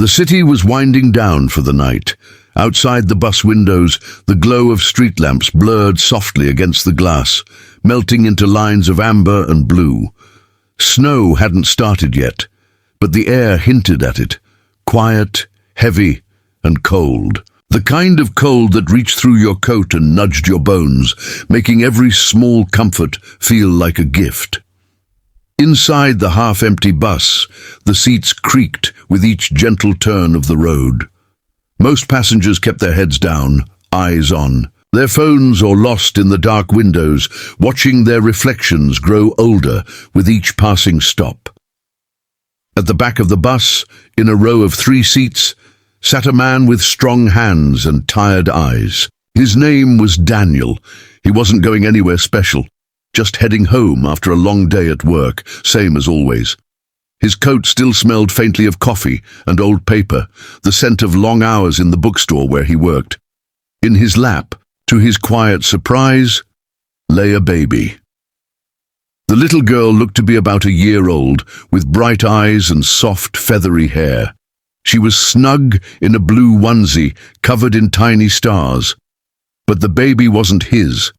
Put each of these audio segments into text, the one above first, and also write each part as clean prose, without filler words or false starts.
The city was winding down for the night. Outside the bus windows, the glow of street lamps blurred softly against the glass, melting into lines of amber and blue. Snow hadn't started yet, but the air hinted at it, quiet, heavy, and cold. The kind of cold that reached through your coat and nudged your bones, making every small comfort feel like a gift. Inside the half-empty bus, the seats creaked with each gentle turn of the road. Most passengers kept their heads down, eyes on, their phones or lost in the dark windows, watching their reflections grow older with each passing stop. At the back of the bus, in a row of 3 seats, sat a man with strong hands and tired eyes. His name was Daniel. He wasn't going anywhere special, just heading home after a long day at work, same as always. His coat still smelled faintly of coffee and old paper, the scent of long hours in the bookstore where he worked. In his lap, to his quiet surprise, lay a baby. The little girl looked to be about a year old, with bright eyes and soft, feathery hair. She was snug in a blue onesie, covered in tiny stars. But the baby wasn't his,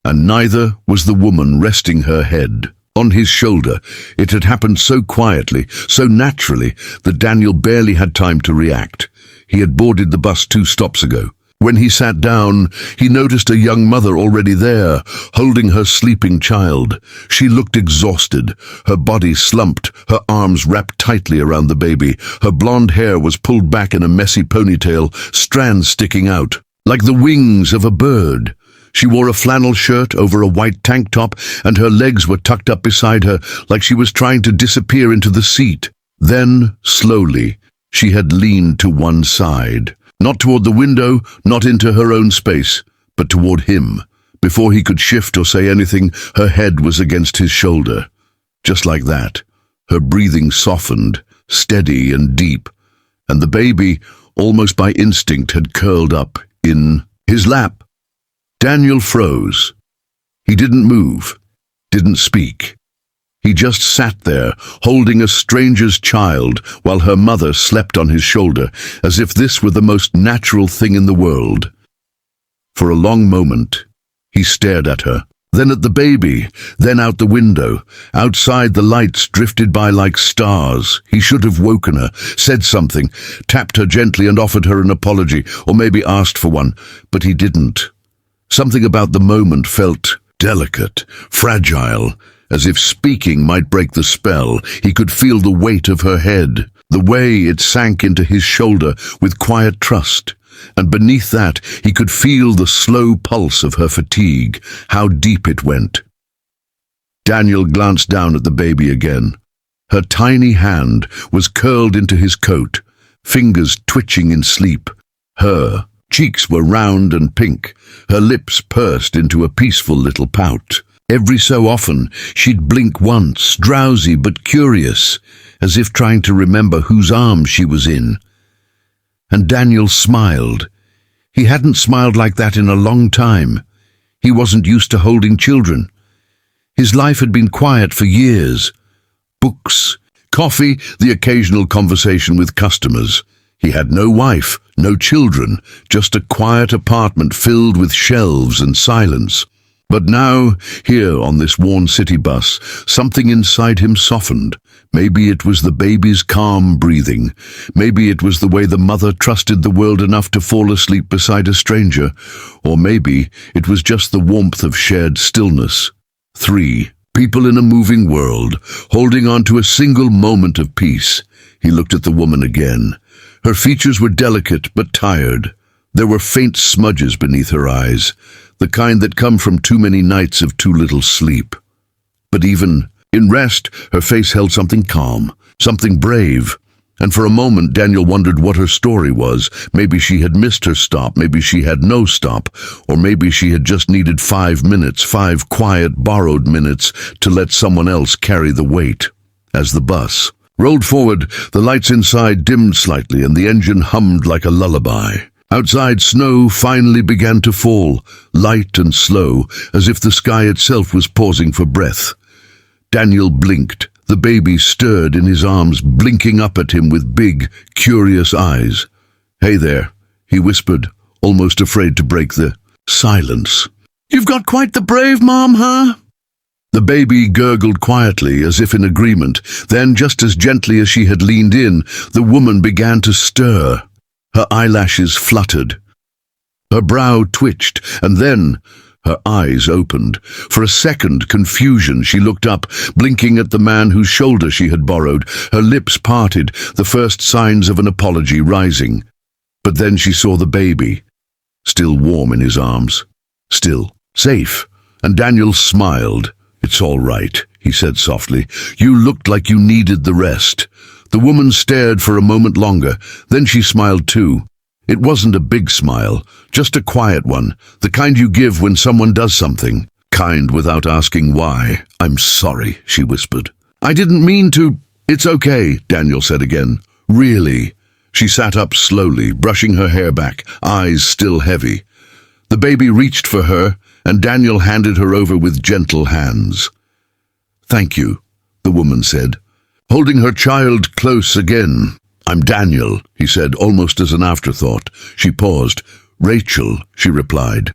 and neither was the woman resting her head on his shoulder. It had happened so quietly, so naturally, that Daniel barely had time to react. He had boarded the bus 2 stops ago. When he sat down, he noticed a young mother already there, holding her sleeping child. She looked exhausted, her body slumped, her arms wrapped tightly around the baby. Her blonde hair was pulled back in a messy ponytail, strands sticking out, like the wings of a bird. She wore a flannel shirt over a white tank top, and her legs were tucked up beside her, like she was trying to disappear into the seat. Then, slowly, she had leaned to one side. Not toward the window, not into her own space, but toward him. Before he could shift or say anything, her head was against his shoulder. Just like that, her breathing softened, steady and deep, and the baby, almost by instinct, had curled up in his lap. Daniel froze. He didn't move, didn't speak. He just sat there, holding a stranger's child, while her mother slept on his shoulder, as if this were the most natural thing in the world. For a long moment, he stared at her, then at the baby, then out the window. Outside, the lights drifted by like stars. He should have woken her, said something, tapped her gently and offered her an apology, or maybe asked for one, but he didn't. Something about the moment felt delicate, fragile, as if speaking might break the spell. He could feel the weight of her head, the way it sank into his shoulder with quiet trust. And beneath that, he could feel the slow pulse of her fatigue, how deep it went. Daniel glanced down at the baby again. Her tiny hand was curled into his coat, fingers twitching in sleep. Her cheeks were round and pink, her lips pursed into a peaceful little pout. Every so often, she'd blink once, drowsy but curious, as if trying to remember whose arms she was in. And Daniel smiled. He hadn't smiled like that in a long time. He wasn't used to holding children. His life had been quiet for years. Books, coffee, the occasional conversation with customers. He had no wife, no children, just a quiet apartment filled with shelves and silence. But now, here on this worn city bus, something inside him softened. Maybe it was the baby's calm breathing. Maybe it was the way the mother trusted the world enough to fall asleep beside a stranger. Or maybe it was just the warmth of shared stillness. 3 people in a moving world, holding on to a single moment of peace. He looked at the woman again. Her features were delicate but tired. There were faint smudges beneath her eyes, the kind that come from too many nights of too little sleep. But even in rest, her face held something calm, something brave. And for a moment, Daniel wondered what her story was. Maybe she had missed her stop, maybe she had no stop, or maybe she had just needed 5 minutes, 5 quiet, borrowed minutes to let someone else carry the weight. As the bus rolled forward, the lights inside dimmed slightly and the engine hummed like a lullaby. Outside, snow finally began to fall, light and slow, as if the sky itself was pausing for breath. Daniel blinked, The baby stirred in his arms, blinking up at him with big, curious eyes. "Hey there," he whispered, almost afraid to break the silence. "You've got quite the brave mom, huh?" The baby gurgled quietly, as if in agreement. Then, just as gently as she had leaned in, the woman began to stir. Her eyelashes fluttered. Her brow twitched, and then her eyes opened. For a second, confusion, she looked up, blinking at the man whose shoulder she had borrowed. Her lips parted, the first signs of an apology rising. But then she saw the baby, still warm in his arms, still safe, and Daniel smiled. "It's all right," he said softly. "You looked like you needed the rest." The woman stared for a moment longer, then she smiled too. It wasn't a big smile, just a quiet one, the kind you give when someone does something. Kind without asking why. "I'm sorry," she whispered. "I didn't mean to." "It's okay," Daniel said again. "Really." She sat up slowly, brushing her hair back, eyes still heavy. The baby reached for her, and Daniel handed her over with gentle hands. "Thank you," the woman said, holding her child close again. "I'm Daniel," he said, almost as an afterthought. She paused. "Rachel," she replied.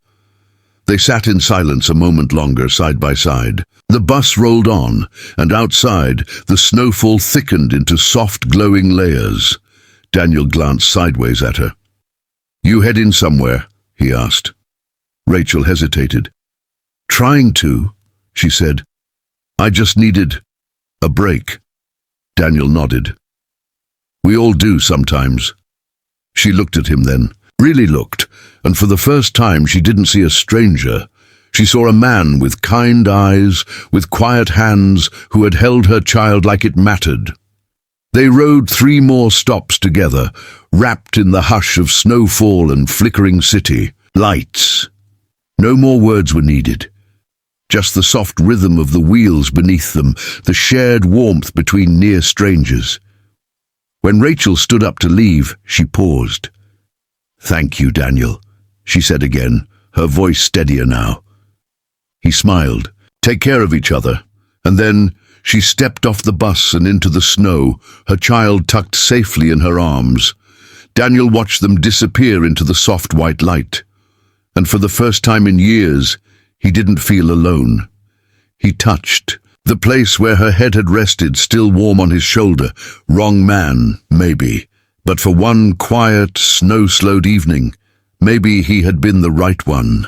They sat in silence a moment longer, side by side. The bus rolled on, and outside, the snowfall thickened into soft, glowing layers. Daniel glanced sideways at her. "You heading somewhere?" he asked. Rachel hesitated. "Trying to," she said. "I just needed a break." Daniel nodded. "We all do sometimes." She looked at him then, really looked, and for the first time she didn't see a stranger. She saw a man with kind eyes, with quiet hands, who had held her child like it mattered. They rode 3 more stops together, wrapped in the hush of snowfall and flickering city lights. No more words were needed. Just the soft rhythm of the wheels beneath them, the shared warmth between near strangers. When Rachel stood up to leave, she paused. "Thank you, Daniel," she said again, her voice steadier now. He smiled. "Take care of each other." And then she stepped off the bus and into the snow, her child tucked safely in her arms. Daniel watched them disappear into the soft white light. And for the first time in years, he didn't feel alone. He touched the place where her head had rested, still warm on his shoulder. Wrong man, maybe. But for one quiet, snow-slowed evening, maybe he had been the right one.